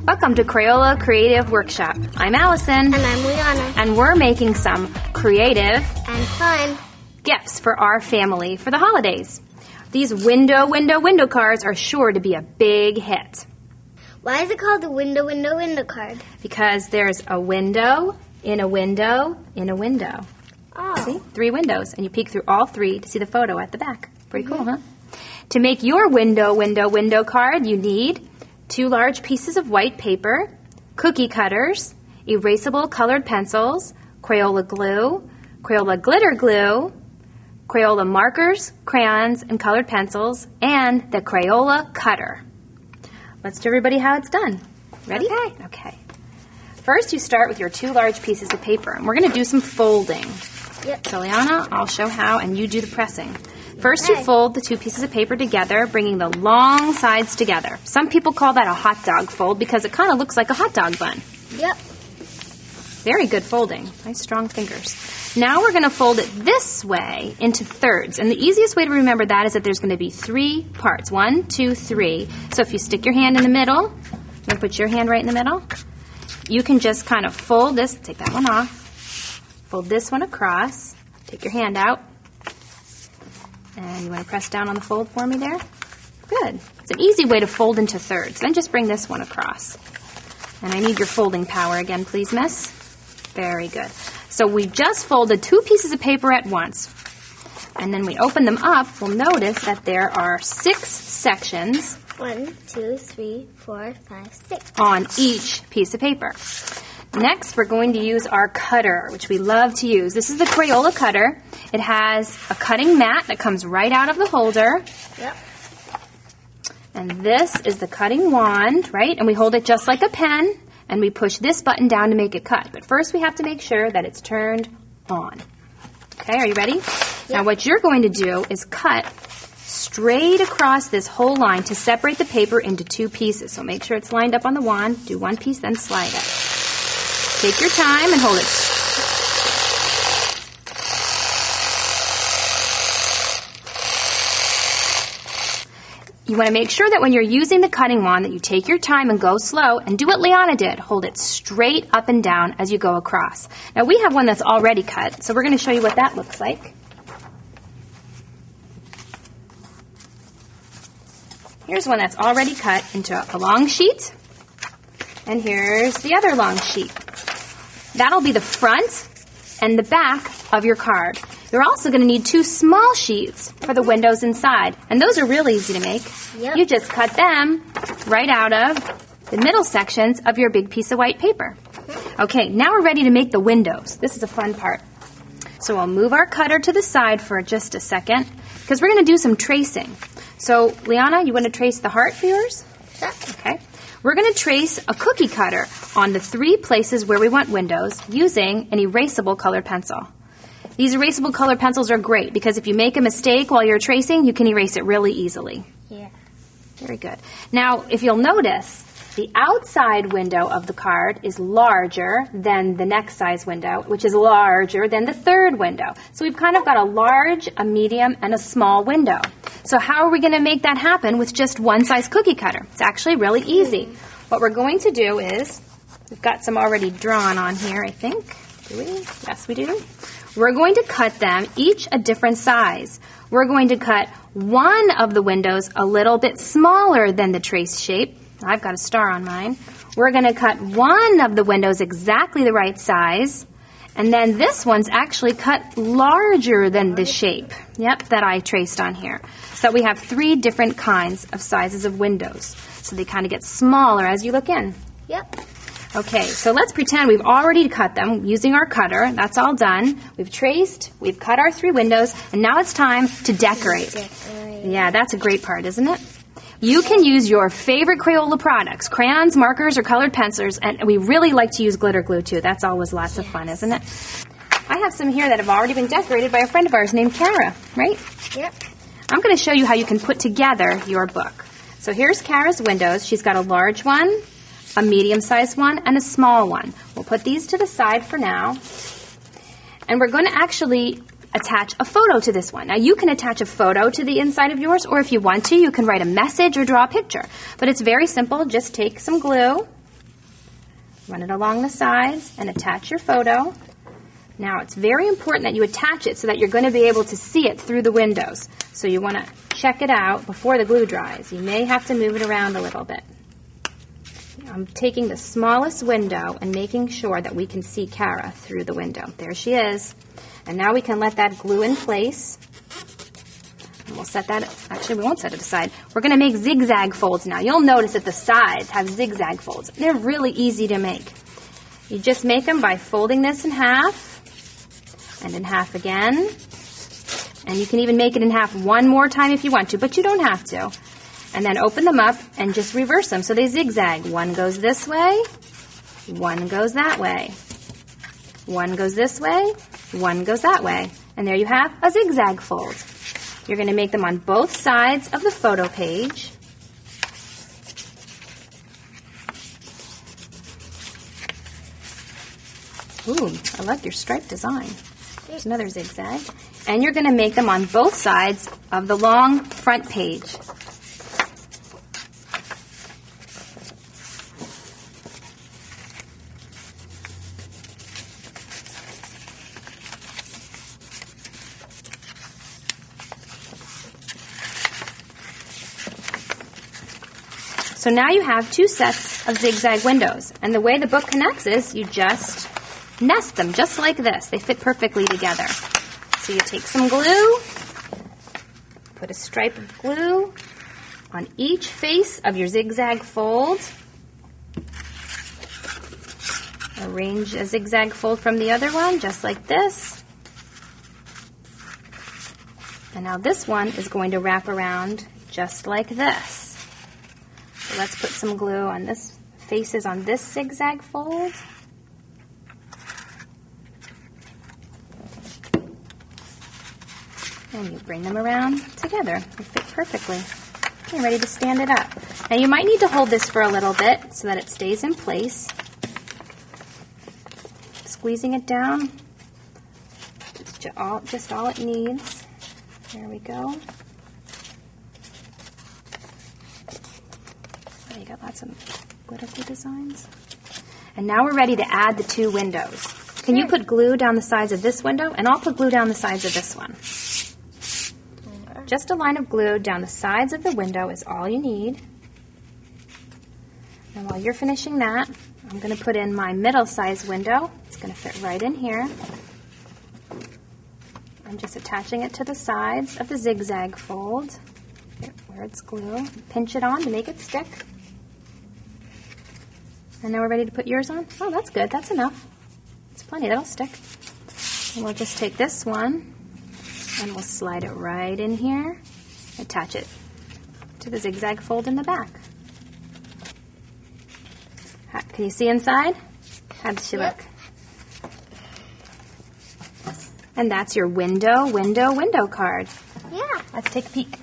Welcome to Crayola Creative Workshop. I'm Allison. And I'm Liana. And we're making some creative and fun gifts for our family for the holidays. These window cards are sure to be a big hit. Why is it called the window card? Because there's a window in a window in a window. Oh. See? 3 windows, and you peek through all 3 to see the photo at the back. Pretty cool, huh? To make your window card, you need 2 large pieces of white paper, cookie cutters, erasable colored pencils, Crayola glue, Crayola glitter glue, Crayola markers, crayons, and colored pencils, and the Crayola Cutter. Let's show everybody how it's done. Ready? Okay. First, you start with your 2 large pieces of paper, and we're going to do some folding. Yep. So, Liana, I'll show how, and you do the pressing. First, you fold the 2 pieces of paper together, bringing the long sides together. Some people call that a hot dog fold because it kind of looks like a hot dog bun. Yep. Very good folding. Nice strong fingers. Now we're going to fold it this way into thirds. And the easiest way to remember that is that there's going to be 3 parts. 1, 2, 3. So if you stick your hand in the middle, and put your hand right in the middle, you can just kind of fold this. Take that one off. Fold this one across. Take your hand out. And you want to press down on the fold for me there? Good. It's an easy way to fold into thirds. Then just bring this one across. And I need your folding power again, please, miss. Very good. So we just folded 2 pieces of paper at once. And then we open them up. We'll notice that there are 6 sections. 1, 2, 3, 4, 5, 6. On each piece of paper. Next, we're going to use our cutter, which we love to use. This is the Crayola Cutter. It has a cutting mat that comes right out of the holder. Yep. And this is the cutting wand, right? And we hold it just like a pen, and we push this button down to make it cut. But first, we have to make sure that it's turned on. Okay, are you ready? Yep. Now, what you're going to do is cut straight across this whole line to separate the paper into 2 pieces. So make sure it's lined up on the wand. Do 1 piece, then slide it. Take your time and hold it. You want to make sure that when you're using the cutting wand that you take your time and go slow and do what Liana did. Hold it straight up and down as you go across. Now we have one that's already cut, so we're going to show you what that looks like. Here's one that's already cut into a long sheet, and here's the other long sheet. That'll be the front and the back of your card. You're also going to need 2 small sheets for the windows inside, and those are really easy to make. Yep. You just cut them right out of the middle sections of your big piece of white paper. Okay, now we're ready to make the windows. This is a fun part. So we'll move our cutter to the side for just a second, because we're going to do some tracing. So, Liana, you want to trace the heart for yours? Sure. Okay. We're going to trace a cookie cutter on the 3 places where we want windows using an erasable colored pencil. These erasable colored pencils are great because if you make a mistake while you're tracing, you can erase it really easily. Yeah. Very good. Now, if you'll notice, the outside window of the card is larger than the next size window, which is larger than the 3rd window. So we've kind of got a large, a medium, and a small window. So how are we going to make that happen with just one size cookie cutter? It's actually really easy. What we're going to do is, we've got some already drawn on here, I think. Do we? Yes, we do. We're going to cut them each a different size. We're going to cut one of the windows a little bit smaller than the trace shape. I've got a star on mine. We're going to cut one of the windows exactly the right size. And then this one's actually cut larger than the shape, that I traced on here. So we have 3 different kinds of sizes of windows. So they kind of get smaller as you look in. Yep. Okay, so let's pretend we've already cut them using our cutter. That's all done. We've traced, we've cut our 3 windows, and now it's time to decorate. Yeah, that's a great part, isn't it? You can use your favorite Crayola products, crayons, markers, or colored pencils, and we really like to use glitter glue too. That's always lots of fun, isn't it? I have some here that have already been decorated by a friend of ours named Kara, right? Yep. I'm going to show you how you can put together your book. So here's Kara's windows. She's got a large one, a medium-sized one, and a small one. We'll put these to the side for now. And we're going to actually attach a photo to this one. Now you can attach a photo to the inside of yours, or if you want to, you can write a message or draw a picture. But it's very simple. Just take some glue, run it along the sides, and attach your photo. Now it's very important that you attach it so that you're going to be able to see it through the windows. So you want to check it out before the glue dries. You may have to move it around a little bit. I'm taking the smallest window and making sure that we can see Kara through the window. There she is. And now we can let that glue in place. And we'll set that, actually we won't set it aside. We're going to make zigzag folds now. You'll notice that the sides have zigzag folds. They're really easy to make. You just make them by folding this in half and in half again. And you can even make it in half one more time if you want to, but you don't have to. And then open them up and just reverse them so they zigzag. One goes this way, one goes that way. One goes this way, one goes that way. And there you have a zigzag fold. You're going to make them on both sides of the photo page. Ooh, I like your stripe design. There's another zigzag. And you're going to make them on both sides of the long front page. So now you have two sets of zigzag windows. And the way the book connects is you just nest them just like this. They fit perfectly together. So you take some glue, put a stripe of glue on each face of your zigzag fold. Arrange a zigzag fold from the other one just like this. And now this one is going to wrap around just like this. So let's put some glue on this faces on this zigzag fold. And you bring them around together. They fit perfectly. Okay, ready to stand it up. Now you might need to hold this for a little bit so that it stays in place. Squeezing it down. It's just all it needs. There we go. You got lots of glitter glue designs. And now we're ready to add the two windows. Can you put glue down the sides of this window? And I'll put glue down the sides of this one. Just a line of glue down the sides of the window is all you need. And while you're finishing that, I'm going to put in my middle-sized window. It's going to fit right in here. I'm just attaching it to the sides of the zigzag fold. Where it's glue. Pinch it on to make it stick. And now we're ready to put yours on. Oh, that's good. That's enough. It's plenty. That'll stick. And we'll just take this one and we'll slide it right in here. Attach it to the zigzag fold in the back. Can you see inside? How does she look? And that's your window card. Yeah. Let's take a peek.